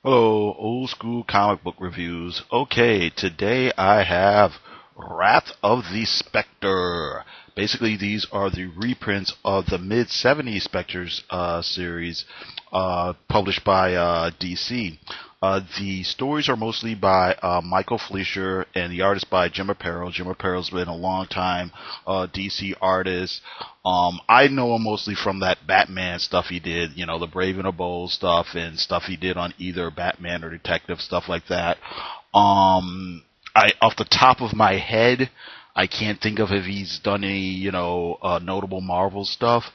Hello, old school comic book reviews. Okay, today I have Wrath of the Spectre. Basically, these are the reprints of the mid-70s Spectres series published by DC. The stories are mostly by Michael Fleisher and the artist by Jim Aparo. Jim Aparo's been a long time DC artist. I know him mostly from that Batman stuff he did, you know, the Brave and the Bold stuff and stuff he did on either Batman or Detective, stuff like that. Off the top of my head, I can't think of if he's done any, notable Marvel stuff.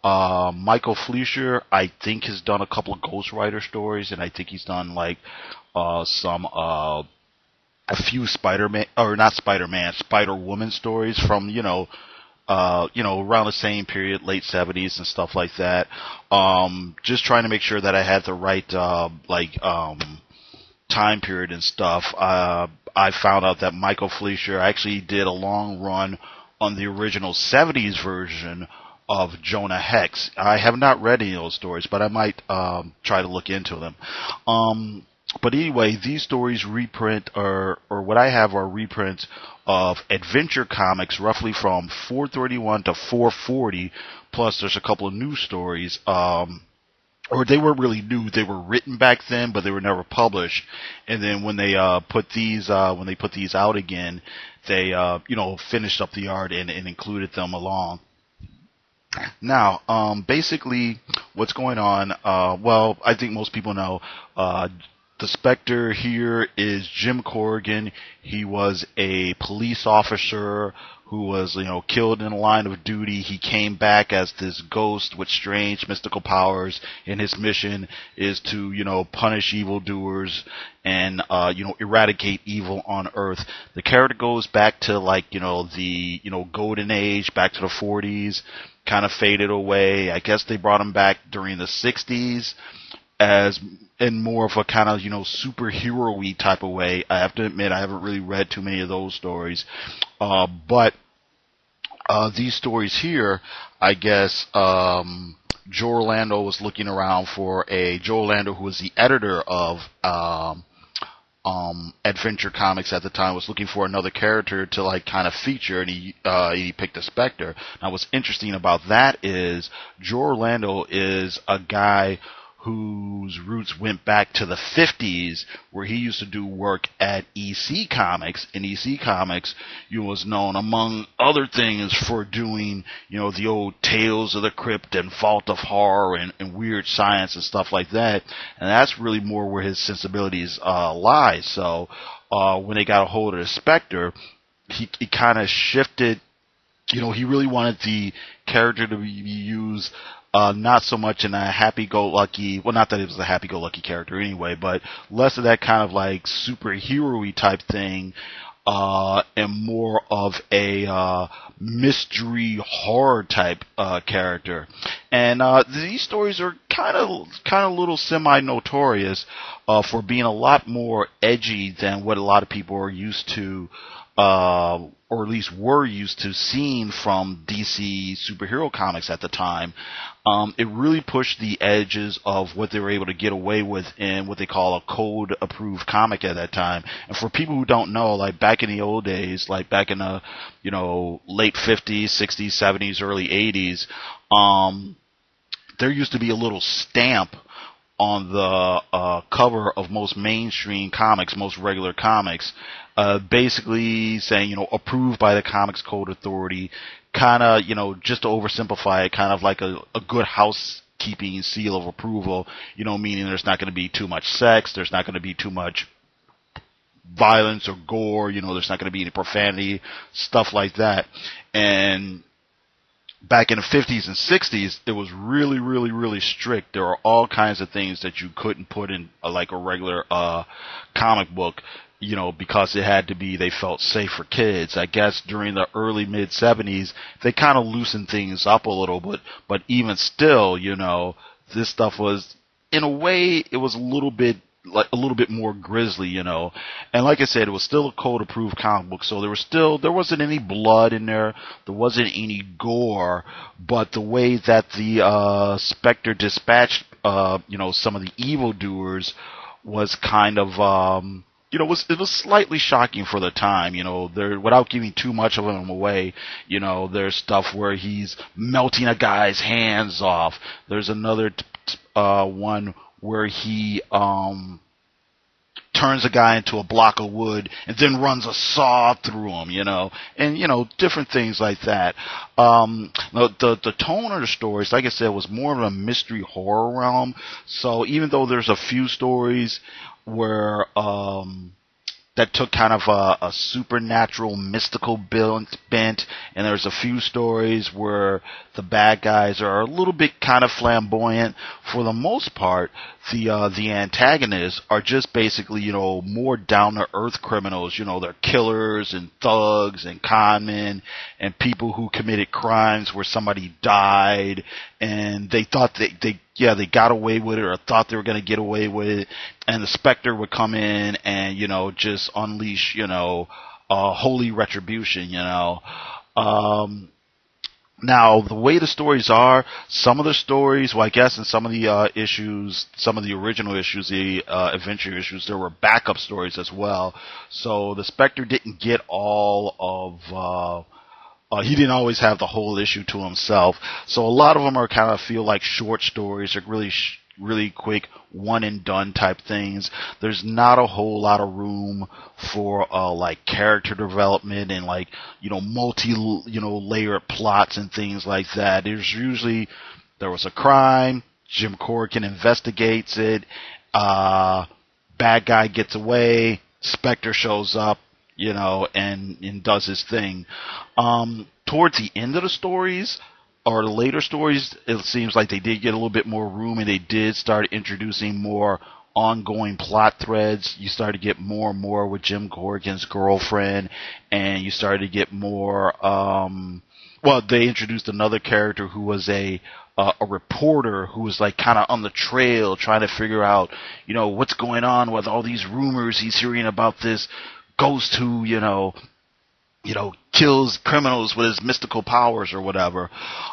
Michael Fleischer, I think, has done a couple of Ghost Rider stories, and I think he's done like a few Spider-Man, or not Spider-Man, Spider-Woman stories from, around the same period, late 70s and stuff like that. Just trying to make sure that I had the right, time period and stuff. I found out that Michael Fleischer actually did a long run on the original 70s version of Jonah Hex. I have not read any of those stories, but I might try to look into them. But anyway, these stories reprint, or what I have are reprints of Adventure Comics, roughly from 431 to 440, plus there's a couple of new stories. Or they weren't really new. They were written back then, but they were never published. And then when they put these out again, they finished up the art and included them along. Now, basically, what's going on? Well, I think most people know. The Spectre here is Jim Corrigan. He was a police officer who was, killed in the line of duty. He came back as this ghost with strange mystical powers, and his mission is to, punish evildoers and, eradicate evil on Earth. The character goes back to, the golden age, back to the 40s, kind of faded away. I guess they brought him back during the 60s. As in more of a kind of, superhero-y type of way. I have to admit, I haven't really read too many of those stories. But these stories here, I guess, Joe Orlando was looking around for Joe Orlando, who was the editor of Adventure Comics at the time, was looking for another character to kind of feature, and he picked a Spectre. Now, what's interesting about that is Joe Orlando is a guy whose roots went back to the 50s, where he used to do work at EC Comics. And EC Comics, was known, among other things, for doing, the old Tales of the Crypt and Vault of Horror and Weird Science and stuff like that. And that's really more where his sensibilities lie. So when they got a hold of the Spectre, he kind of shifted. He really wanted the character to be used not so much in a happy-go-lucky, well, not that it was a happy-go-lucky character anyway, but less of that kind of superhero-y type thing, and more of a mystery horror type character. And these stories are kind of a little semi-notorious for being a lot more edgy than what a lot of people are used to, or at least were used to seeing from DC superhero comics at the time. It really pushed the edges of what they were able to get away with in what they call a code-approved comic at that time. And for people who don't know, back in the old days, back in the, late 50s, 60s, 70s, early 80s, there used to be a little stamp on the cover of most mainstream comics, most regular comics, basically saying, approved by the Comics Code Authority, kind of, just to oversimplify it, kind of like a good housekeeping seal of approval, meaning there's not going to be too much sex, there's not going to be too much violence or gore, there's not going to be any profanity, stuff like that. And back in the 50s and 60s, it was really, really, really strict. There were all kinds of things that you couldn't put in a regular comic book, because it had to be, they felt safe for kids. I guess during the early mid 70s, they kind of loosened things up a little bit, but even still, this stuff was, in a way, it was a little bit more grisly, and like I said, it was still a code approved comic book, so there wasn't any blood in there wasn't any gore, but the way that the Spectre dispatched some of the evildoers was kind of it was slightly shocking for the time. There, without giving too much of them away, there's stuff where he's melting a guy's hands off. There's another one where he turns a guy into a block of wood and then runs a saw through him, and different things like that. The tone of the stories, like I said, was more of a mystery horror realm. So even though there's a few stories where that took kind of a supernatural, mystical bent, and there's a few stories where the bad guys are a little bit kind of flamboyant. For the most part, the antagonists are just basically, more down-to-earth criminals. They're killers and thugs and conmen and people who committed crimes where somebody died and they thought they got away with it or thought they were going to get away with it, and the Spectre would come in and, just unleash, holy retribution, Now, the way the stories are, some of the stories, well, I guess in some of the issues, some of the original issues, the adventure issues, there were backup stories as well. So the Spectre didn't get all of he didn't always have the whole issue to himself. So a lot of them are kind of feel like short stories, or really quick one and done type things. There's not a whole lot of room for like character development and like multi layered plots and things like that. There was a crime, Jim Corrigan investigates it, bad guy gets away, Spectre shows up, and does his thing. Towards the end of the stories, or the later stories, it seems like they did get a little bit more room, and they did start introducing more ongoing plot threads. You started to get more and more with Jim Corrigan's girlfriend, and you started to get more, they introduced another character who was a reporter who was like kind of on the trail trying to figure out, what's going on with all these rumors he's hearing about this ghost who, kills criminals with his mystical powers or whatever.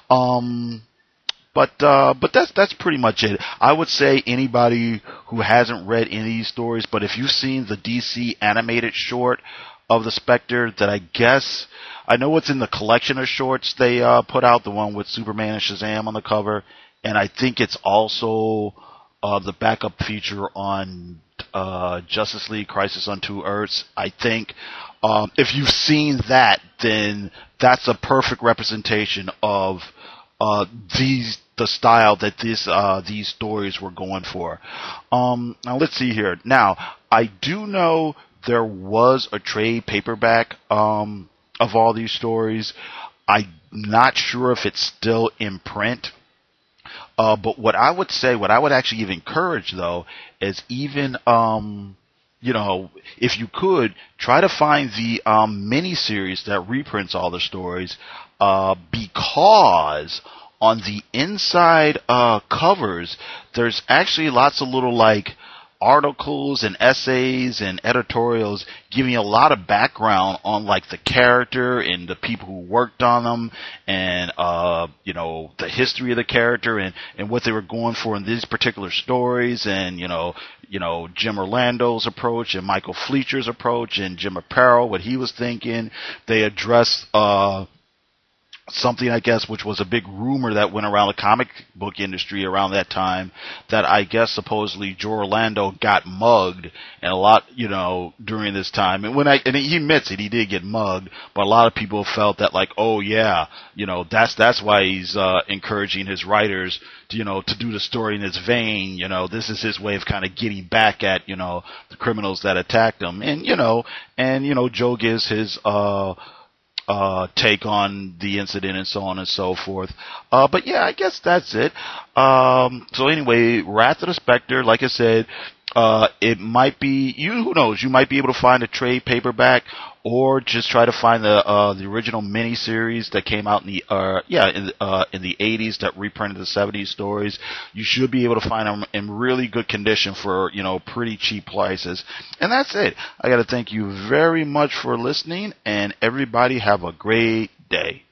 But that's pretty much it. I would say anybody who hasn't read any of these stories, but if you've seen the DC animated short of the Spectre, that I know it's in the collection of shorts they put out, the one with Superman and Shazam on the cover, and I think it's also the backup feature on Justice League Crisis on Two Earths, I think. If you've seen that, then that's a perfect representation of the style that these stories were going for. Now let's see here. Now, I do know there was a trade paperback of all these stories. I'm not sure if it's still in print. But what I would actually even encourage, though, is even, if you could, try to find the mini-series that reprints all the stories, because on the inside covers, there's actually lots of little, like, articles and essays and editorials giving a lot of background on like the character and the people who worked on them, and the history of the character and what they were going for in these particular stories, and Jim Orlando's approach and Michael Fleischer's approach and Jim Aparo, what he was thinking. They addressed something, I guess, which was a big rumor that went around the comic book industry around that time, that I guess supposedly Joe Orlando got mugged, and a lot, during this time. And he admits it, he did get mugged, but a lot of people felt that, like, oh yeah, that's why he's encouraging his writers to do the story in his vein. This is his way of kind of getting back at, the criminals that attacked him. And Joe gives his take on the incident and so on and so forth. But yeah, I guess that's it. So anyway, Wrath of the Spectre, like I said, it might be, who knows, you might be able to find a trade paperback, or just try to find the original miniseries that came out in the in the 80s that reprinted the 70s stories. You should be able to find them in really good condition for pretty cheap prices. And that's it. I got to thank you very much for listening, and everybody have a great day.